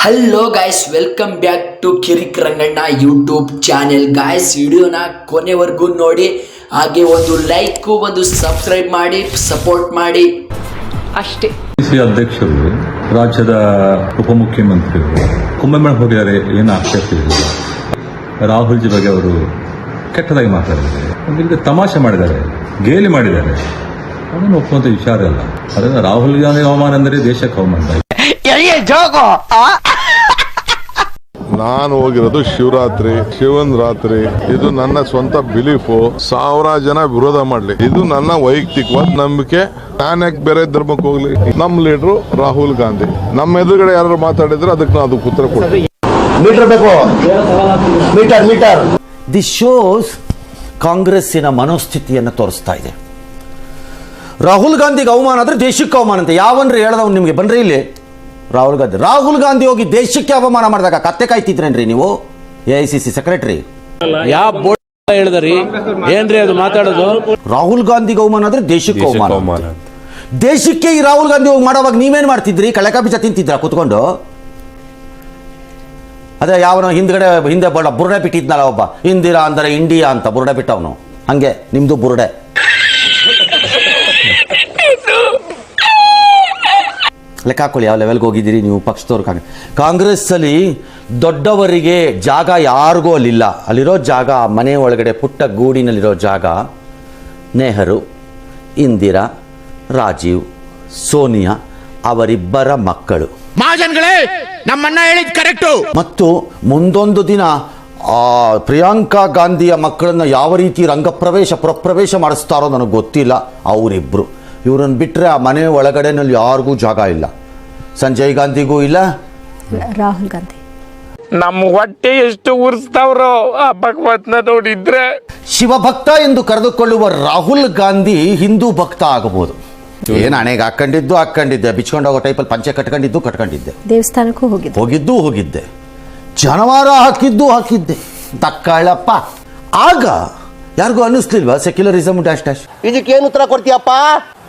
Hello guys, welcome back to Kirik Ranganna YouTube channel. Guys, ವಿಡಿಯೋನ ಕೊನೆವರೆಗೂ ನೋಡಿ, ಹಾಗೆ ಒಂದು ಲೈಕ್ ಒಂದು ಸಬ್ಸ್ಕ್ರೈಬ್ ಮಾಡಿ ಸಪೋರ್ಟ್ ಮಾಡಿ ಅಷ್ಟೇ. ಅಧ್ಯಕ್ಷರು, ರಾಜ್ಯದ ಉಪಮುಖ್ಯಮಂತ್ರಿಗಳು ಕುಂಭಮೇಳ ಹೋಗಿದ್ದಾರೆ, ಏನು ಆಕ್ಷೇಪ ಇಲ್ಲ. ರಾಹುಲ್ ಜಿ ಬಗ್ಗೆ ಅವರು ಕೆಟ್ಟದಾಗಿ ಮಾತಾಡಿದ್ದಾರೆ, ಒಂದು ತಮಾಷೆ ಮಾಡಿದ್ದಾರೆ, ಗೇಲಿ ಮಾಡಿದ್ದಾರೆ. ಅದನ್ನು ಒಪ್ಪುವಂತ ವಿಚಾರ ಅಲ್ಲ. ಅದರಿಂದ ರಾಹುಲ್ ಗಾಂಧಿ ಅವಮಾನ ಅಂದರೆ ದೇಶಕ್ಕೆ ಅವಮಾನ. ನಾನು ಹೋಗಿರೋದು ಶಿವರಾತ್ರಿ, ಶಿವನ್ ರಾತ್ರಿ. ಇದು ನನ್ನ ಸ್ವಂತ ಬಿಲೀಫು. 1000 ಜನ ವಿರೋಧ ಮಾಡ್ಲಿ, ಇದು ನನ್ನ ವೈಯಕ್ತಿಕವಾದ ನಂಬಿಕೆ. ನಾನು ಯಾಕೆ ಬೇರೆ ಧರ್ಮಕ್ಕೆ ಹೋಗ್ಲಿ? ನಮ್ಮ ಲೀಡರು ರಾಹುಲ್ ಗಾಂಧಿ. ನಮ್ಮ ಎದುರುಗಡೆ ಯಾರು ಮಾತಾಡಿದ್ರೆ ಅದಕ್ಕೆ ನಾವು ಅದಕ್ಕೆ ಉತ್ತರ ಕೊಡ್ತೀವಿ. ಮೀಟರ್ ಬೇಕು, ಮೀಟರ್. ದಿ ಶೋಸ್ ಕಾಂಗ್ರೆಸ್ಸಿನ ಮನೋಸ್ಥಿತಿಯನ್ನು ತೋರಿಸ್ತಾ ಇದೆ. ರಾಹುಲ್ ಗಾಂಧಿಗೆ ಅವಮಾನ ಆದರೆ ದೇಶಕ್ಕೆ ಅವಮಾನ ಅಂತ ಯಾವನ್ರಿ ಹೇಳ್ದವ್ ನಿಮಗೆ? ಬನ್ರಿ ಇಲ್ಲಿ. ರಾಹುಲ್ ಗಾಂಧಿ ಹೋಗಿ ದೇಶಕ್ಕೆ ಅವಮಾನ ಮಾಡಿದಾಗ ಕತ್ತೆ ಕಾಯ್ತಿದ್ರೇನ್ರಿ ನೀವು? AICC ಸೆಕ್ರೆಟರಿ ಯಾವ ಬೋರ್ಡ್ ಹೇಳಿದ್ರಿ? ಏನ್ರಿ ಅದು ಮಾತಾಡೋದು? ರಾಹುಲ್ ಗಾಂಧಿಗೆ ಅವಮಾನ ಆದ್ರೆ ದೇಶಕ್ಕೆ ಅವಮಾನ. ದೇಶಕ್ಕೆ ಈ ರಾಹುಲ್ ಗಾಂಧಿ ಹೋಗಿ ಮಾಡೋವಾಗ ನೀವೇನ್ ಮಾಡ್ತಿದ್ರಿ? ಕಳಕ ಬೀಜ ತಿಂತಿದ್ರ ಕೂತ್ಕೊಂಡು? ಅದೇ ಯಾವನ ಹಿಂದೆ ಬುರುಡೆ ಬಿಟ್ಟಿದ್ನಲ್ಲ ಒಬ್ಬ, ಇಂದಿರಾ ಅಂದರೆ ಇಂಡಿಯಾ ಅಂತ ಬುರುಡೆ ಬಿಟ್ಟವನು. ಹಂಗೆ ನಿಮ್ದು ಬುರುಡೆ. ಲೆಕ್ಕ ಹಾಕೊಳ್ಳಿ ಯಾವ ಲೆವೆಲ್ಗೆ ಹೋಗಿದ್ದೀರಿ ನೀವು ಪಕ್ಷದವ್ರು. ಕಾಂಗ್ರೆಸ್ ಅಲ್ಲಿ ದೊಡ್ಡವರಿಗೆ ಜಾಗ ಯಾರಿಗೂ ಅಲ್ಲಿಲ್ಲ. ಅಲ್ಲಿರೋ ಜಾಗ, ಮನೆ ಒಳಗಡೆ ಪುಟ್ಟ ಗೂಡಿನಲ್ಲಿರೋ ಜಾಗ ನೆಹರು, ಇಂದಿರಾ, ರಾಜೀವ್, ಸೋನಿಯಾ ಅವರಿಬ್ಬರ ಮಕ್ಕಳು. ನಮ್ಮನ್ನ ಹೇಳಿದ್ ಕರೆಕ್ಟು. ಮತ್ತು ಮುಂದೊಂದು ದಿನ ಪ್ರಿಯಾಂಕಾ ಗಾಂಧಿಯ ಮಕ್ಕಳನ್ನ ಯಾವ ರೀತಿ ಪ್ರವೇಶ ಮಾಡಿಸ್ತಾರೋ ನನಗೆ ಗೊತ್ತಿಲ್ಲ. ಅವರಿಬ್ರು ಇವರನ್ನು ಬಿಟ್ಟರೆ ಆ ಮನೆ ಒಳಗಡೆನಲ್ಲಿ ಯಾರಿಗೂ ಜಾಗ ಇಲ್ಲ. ಸಂಜಯ್ ಗಾಂಧಿಗೂ ಇಲ್ಲ, ರಾಹುಲ್ ಗಾಂಧಿ. ನಮ್ಮ ಹೊಟ್ಟೆ ಎಷ್ಟು ಉರ್ಸ್ತಾವ್ರೋ ಆ ಭಗವತ್ನ ನೋಡಿದ್ರೆ. ಶಿವಭಕ್ತ ಎಂದು ಕರೆದುಕೊಳ್ಳುವ ರಾಹುಲ್ ಗಾಂಧಿ ಹಿಂದೂ ಭಕ್ತ ಆಗಬಹುದು. ಏನು ಹಣೆಗೆ ಹಾಕೊಂಡಿದ್ದೆ, ಬಿಚ್ಕೊಂಡು ಹೋಗೋ ಟೈಪಲ್ಲಿ ಪಂಚೆ ಕಟ್ಕೊಂಡಿದ್ದೆ, ದೇವಸ್ಥಾನಕ್ಕೂ ಹೋಗಿದ್ದೆ, ಜನವಾರ ಹಾಕಿದ್ದೆ. ತಕ್ಕಳಪ್ಪ. ಆಗ ಯಾರಿಗೂ ಅನ್ನಿಸ್ಲಿಲ್ವಾ ಸೆಕ್ಯುಲರಿಸಮ್ ಡ್ಯಾಶ್? ಇದಕ್ಕೆ ಏನು ಉತ್ತರ ಕೊಡ್ತೀಯಪ್ಪ?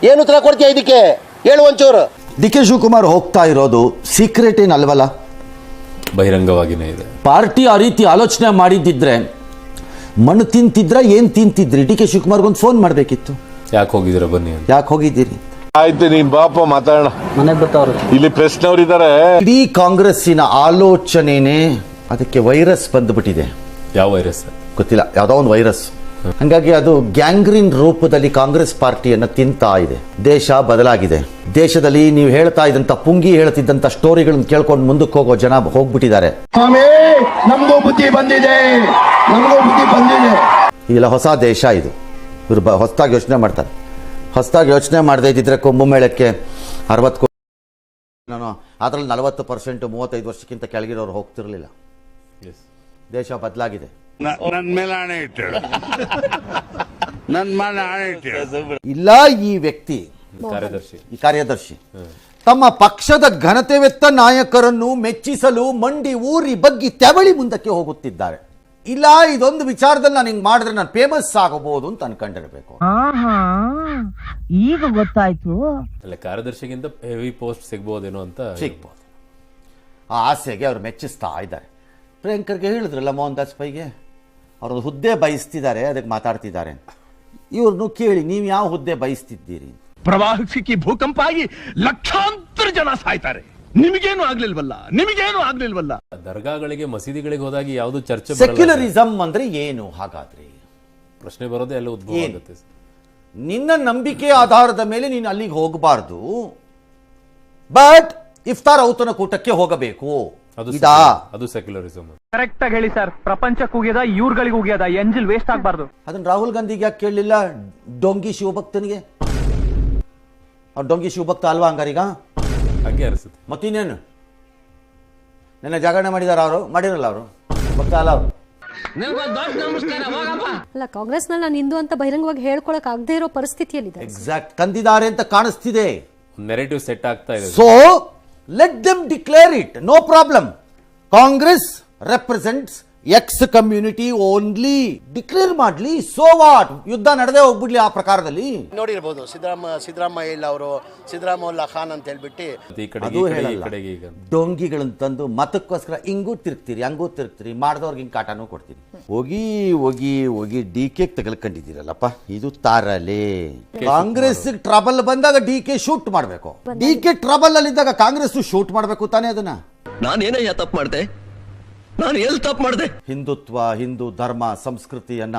ಏನು ಉತ್ತರ ಕೊಡ್ತೀಯ ಇದಕ್ಕೆ? ಹೇಳು ಒಂಚೂರು. DK ಶಿವಕುಮಾರ್ ಹೋಗ್ತಾ ಇರೋದು ಸೀಕ್ರೆಟ್ ಏನಲ್ವಲ್ಲ, ಬಹಿರಂಗವಾಗಿನೇ ಇದೆ. ಪಾರ್ಟಿ ಆ ರೀತಿ ಆಲೋಚನೆ ಮಾಡಿದ್ದಿದ್ರೆ ಮಣ್ಣು ಏನ್ ತಿಂತಿದ್ರಿ? DK ಶಿವಕುಮಾರ್ಗೊಂದು ಫೋನ್ ಮಾಡಬೇಕಿತ್ತು. ಯಾಕೆ ಹೋಗಿದ್ದೀರಾ ಬನ್ನಿ ಅಂತ. ಯಾಕೆ ಹೋಗಿದ್ದೀರಿ? ಆಯ್ತು, ನೀನ್ ಬಾಪ ಮಾತಾಡೋಣ. ಮನೆಗೆ ಬರ್ತಾವ್ರು, ಇಲ್ಲಿ ಪ್ರಶ್ನವ್ರು ಇದ್ದಾರೆ. ಇಡೀ ಕಾಂಗ್ರೆಸ್ಸಿನ ಆಲೋಚನೆನೇ ಅದಕ್ಕೆ ವೈರಸ್ ಬಂದುಬಿಟ್ಟಿದೆ. ಯಾವ ವೈರಸ್ ಗೊತ್ತಿಲ್ಲ, ಯಾವುದೋ ಒಂದು ವೈರಸ್. ಹಂಗಾಗಿ ಅದು ಗ್ಯಾಂಗ್ರೀನ್ ರೂಪದಲ್ಲಿ ಕಾಂಗ್ರೆಸ್ ಪಾರ್ಟಿಯನ್ನು ತಿಂತಾ ಇದೆ. ದೇಶ ಬದಲಾಗಿದೆ. ದೇಶದಲ್ಲಿ ನೀವು ಹೇಳ್ತಾ ಇದ್ದಂತ ಪುಂಗಿ ಹೇಳ್ತಿದ್ದಂತ ಸ್ಟೋರಿಗಳನ್ನು ಕೇಳ್ಕೊಂಡು ಮುಂದಕ್ಕೆ ಹೋಗೋ ಜನ ಹೋಗ್ಬಿಟ್ಟಿದ್ದಾರೆ. ನಮಗೂ ಬುದ್ಧಿ ಬಂದಿದೆ. ಇಲ್ಲ, ಹೊಸ ದೇಶ ಇದು. ಇವರು ಹೊಸದಾಗಿ ಯೋಚನೆ ಮಾಡ್ತಾರೆ. ಹೊಸದಾಗಿ ಯೋಚನೆ ಮಾಡದೇ ಇದ್ದಿದ್ರೆ ಕುಂಭಮೇಳಕ್ಕೆ 60 ಕೋಟಿ, ಅದರಲ್ಲಿ 40% 35 ವರ್ಷಕ್ಕಿಂತ ಕೆಳಗಿರೋರು ಹೋಗ್ತಿರ್ಲಿಲ್ಲ. ದೇಶ ಬದಲಾಗಿದೆ. ಇಲ್ಲ, ಈ ವ್ಯಕ್ತಿ ಕಾರ್ಯದರ್ಶಿ ತಮ್ಮ ಪಕ್ಷದ ಘನತೆವೆತ್ತ ನಾಯಕರನ್ನು ಮೆಚ್ಚಿಸಲು ಮಂಡಿ ಊರಿ ಬಗ್ಗಿ ತೆವಳಿ ಮುಂದಕ್ಕೆ ಹೋಗುತ್ತಿದ್ದಾರೆ. ಇಲ್ಲ, ಇದೊಂದು ವಿಚಾರದಲ್ಲಿ ನಾನು ಹಿಂಗೆ ಮಾಡಿದ್ರೆ ನಾನು ಫೇಮಸ್ ಆಗಬಹುದು ಅಂತ ಅನ್ಕೊಂಡಿರ್ಬೇಕು. ಈಗ ಗೊತ್ತಾಯ್ತು. ಅಲ್ಲ, ಕಾರ್ಯದರ್ಶಿಗಿಂತ ಹೆವಿ ಪೋಸ್ಟ್ ಸಿಗ್ಬೋದೇನೋ ಅಂತ. ಸಿಗ್ಬೋದು. ಆ ಆಸೆಗೆ ಅವ್ರು ಮೆಚ್ಚಿಸ್ತಾ ಇದ್ದಾರೆ. ಪ್ರಿಯಾಂಕರ್ಗೆ ಹೇಳಿದ್ರಲ್ಲ, ಮೋಹನ್ ದಾಸ್ ಪೈಗೆ ಅವ್ರದ್ದು ಹುದ್ದೆ ಬಯಸ್ತಿದ್ದಾರೆ, ಅದಕ್ಕೆ ಮಾತಾಡ್ತಿದ್ದಾರೆ. ಇವ್ರನ್ನು ಕೇಳಿ, ನೀವು ಯಾವ ಹುದ್ದೆ ಬಯಸ್ತಿದ್ದೀರಿ? ಪ್ರವಾಹ ಸಿಕ್ಕಿ ಭೂಕಂಪ ಆಗಿ ಲಕ್ಷಾಂತರ ಜನ ಸಾಯ್ತಾರೆ, ನಿಮಗೇನು ಆಗ್ಲಿಲ್ವಲ್ಲ. ದರ್ಗಾಗಳಿಗೆ, ಮಸೀದಿಗಳಿಗೆ ಹೋದಾಗ ಯಾವುದು ಚರ್ಚೆ. ಸೆಕ್ಯುಲರಿಸಂ ಅಂದ್ರೆ ಏನು ಹಾಗಾದ್ರೆ? ಪ್ರಶ್ನೆ ಬರೋದೇ ಎಲ್ಲ ಉದ್ಭವ ಆಗುತ್ತೆ. ನಿನ್ನ ನಂಬಿಕೆ ಆಧಾರದ ಮೇಲೆ ನೀನು ಅಲ್ಲಿಗೆ ಹೋಗಬಾರ್ದು, ಬಟ್ ಇಫ್ತಾರ್ ಔತಣ ಕೂಟಕ್ಕೆ ಹೋಗಬೇಕು. ಅದು ಸೆಕ್ಯುಲರಿಸಂ. ಕರೆಕ್ಟ್ ಆಗಿ ಹೇಳಿ ಸರ್. ಪ್ರಪಂಚಕ್ಕೆ ಹೋಗ್ಯದ, ಇವ್ರುಗಳಿಗೆ ಹೋಗ್ಯದ, ಎಂಜಿಲ್ ವೇಸ್ಟ್ ಆಗಬಾರ್ದು. ಅದನ್ನ ರಾಹುಲ್ ಗಾಂಧಿಗೆ ಯಾಕೆ ಕೇಳಲಿಲ್ಲ? ಡೊಂಗಿ ಶಿವಭಕ್ತನಿಗೆ. ಅವ್ರು ಡೊಂಗಿ ಶಿವಭಕ್ತ ಅಲ್ವಾ ಹಂಗಾರೀಗ? ಹಂಗೆ ಅನಿಸುತ್ತೆ. ಮತ್ತಿನ್ನೇನು ನೆನ್ನೆ ಜಾಗರಣೆ ಮಾಡಿದಾರ? ಅವರು ಮಾಡಿರಲ್ಲ, ಅವರು ಭಕ್ತ ಅಲ್ಲ. ಅವರು ಅಲ್ಲ, ಕಾಂಗ್ರೆಸ್ ನಲ್ಲಿ ನಾನು ಹಿಂದೂ ಅಂತ ಬಹಿರಂಗವಾಗಿ ಹೇಳ್ಕೊಳಕ್ ಆಗದೆ ಇರೋ ಪರಿಸ್ಥಿತಿಯಲ್ಲಿದೆ. ಎಕ್ಸಾಕ್ಟ್ ಕಂದಿದ್ದಾರೆ ಅಂತ ಕಾಣಿಸ್ತಿದೆ. ನೆರೆಟಿವ್ ಸೆಟ್ ಆಗ್ತಾ ಇದೆ. So let them declare it, no problem. Congress represents x community only declare ಮಾಡ್ಲಿ, ಸೋ ವಾಟ್, ಯುದ್ಧ ನಡೆದೇ ಹೋಗ್ಬಿಡ್ಲಿ ಆ ಪ್ರಕಾರದಲ್ಲಿ. ನೋಡಿರ್ಬೋದು ಸಿದ್ದರಾಮಯ್ಯ ಇಲ್ಲ ಅವರು ಸಿದ್ದರಾಮಯ್ಯ ಖಾನ್ ಅಂತ ಹೇಳ್ಬಿಟ್ಟು ಈ ಕಡೆಗೆ ಅದು ಈ ಕಡೆಗೆ, ಈ ಹೇಳಲ್ಲ. ಕಡೆಗೆ ಈಗ ಡೊಂಗಿಗಳನ್ನ ತಂದು ಮತಕ್ಕೋಸ್ಕರ ಹಿಂಗೂ ತಿರುಗ್ತೀರಿ ಹಂಗೂ ತಿರುಗ್ತೀರಿ, ಮಾಡಿದವ್ರಿಗೆ ಹಿಂಗೆ ಕಾಟನೂ ಕೊಡ್ತೀರಿ. ಹೋಗಿ ಹೋಗಿ ಹೋಗಿ ಡಿ ಕೆ ತಗಲ್ಕೊಂಡಿದ್ದೀರಲ್ಲಪ್ಪ, ಇದು ತಾರಲೆ. ಕಾಂಗ್ರೆಸ್ ಟ್ರಬಲ್ ಬಂದಾಗ ಡಿ ಕೆ ಶೂಟ್ ಮಾಡಬೇಕು, ಡಿ ಕೆ ಟ್ರಬಲ್ ಅಲ್ಲಿದ್ದಾಗ ಕಾಂಗ್ರೆಸ್ ಶೂಟ್ ಮಾಡಬೇಕು ತಾನೇ ಅದನ್ನ. ನಾನೇನಯ್ಯ ತಪ್ಪು ಮಾಡ್ದೆ, ನಾನು ಎಲ್ಲಿ ತಪ್ಪು ಮಾಡ್ದೆ? ಹಿಂದುತ್ವ, ಹಿಂದೂ ಧರ್ಮ ಸಂಸ್ಕೃತಿಯನ್ನ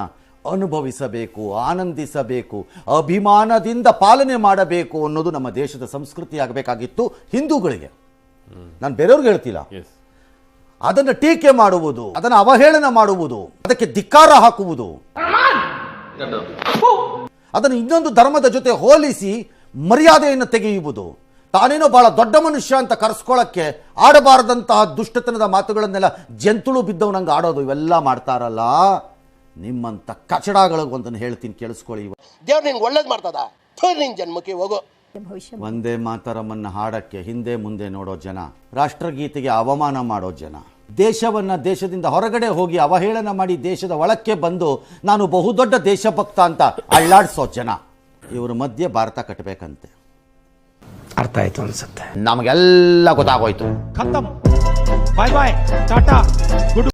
ಅನುಭವಿಸಬೇಕು, ಆನಂದಿಸಬೇಕು, ಅಭಿಮಾನದಿಂದ ಪಾಲನೆ ಮಾಡಬೇಕು ಅನ್ನೋದು ನಮ್ಮ ದೇಶದ ಸಂಸ್ಕೃತಿ ಆಗಬೇಕಾಗಿತ್ತು ಹಿಂದೂಗಳಿಗೆ. ನಾನು ಬೇರೆಯವ್ರಿಗೆ ಹೇಳ್ತಿಲ್ಲ. ಎಸ್ ಅದನ್ನು ಟೀಕೆ ಮಾಡುವುದು, ಅದನ್ನು ಅವಹೇಳನ ಮಾಡುವುದು, ಅದಕ್ಕೆ ಧಿಕ್ಕಾರ ಹಾಕುವುದು, ಅದನ್ನು ಇನ್ನೊಂದು ಧರ್ಮದ ಜೊತೆ ಹೋಲಿಸಿ ಮರ್ಯಾದೆಯನ್ನು ತೆಗೆಯುವುದು, ತಾನೇನೋ ಬಹಳ ದೊಡ್ಡ ಮನುಷ್ಯ ಅಂತ ಕರೆಸ್ಕೊಳ್ಳಕ್ಕೆ ಆಡಬಾರದಂತಹ ದುಷ್ಟತನದ ಮಾತುಗಳನ್ನೆಲ್ಲ ಜಂತುಳು ಬಿದ್ದವನಂಗೆ ಆಡೋದು, ಇವೆಲ್ಲ ಮಾಡ್ತಾರಲ್ಲ. ನಿಮ್ಮಂತ ಕಚಡಗಳಿಗೆ ಒಂದನ್ನು ಹೇಳ್ತೀನಿ, ಕೇಳಿಸ್ಕೊಳ್ಳಿ. ದೇವ್ರು ನಿನ್ಗೆ ಒಳ್ಳೇದು ಮಾಡ್ತದ, ನಿನ್ ಜನ್ಮಕ್ಕೆ ಹೋಗೋ. ಒಂದೇ ಮಾತರಮನ್ನ ಹಾಡಕ್ಕೆ ಹಿಂದೆ ಮುಂದೆ ನೋಡೋ ಜನ, ರಾಷ್ಟ್ರಗೀತೆಗೆ ಅವಮಾನ ಮಾಡೋ ಜನ, ದೇಶದಿಂದ ಹೊರಗಡೆ ಹೋಗಿ ಅವಹೇಳನ ಮಾಡಿ ದೇಶದ ಒಳಕ್ಕೆ ಬಂದು ನಾನು ಬಹುದೊಡ್ಡ ದೇಶಭಕ್ತ ಅಂತ ಅಳ್ಳಾಡ್ಸೋ ಜನ, ಇವ್ರ ಮಧ್ಯೆ ಭಾರತ ಕಟ್ಟಬೇಕಂತೆ. ಅರ್ಥ ಆಯ್ತು ಅನ್ಸುತ್ತೆ. ನಮಗೆಲ್ಲ ಗೊತ್ತಾಗೋಯ್ತು. ಖತಮ್, ಬಾಯ್ ಬಾಯ್, ಟಾಟಾ, ಗುಡ್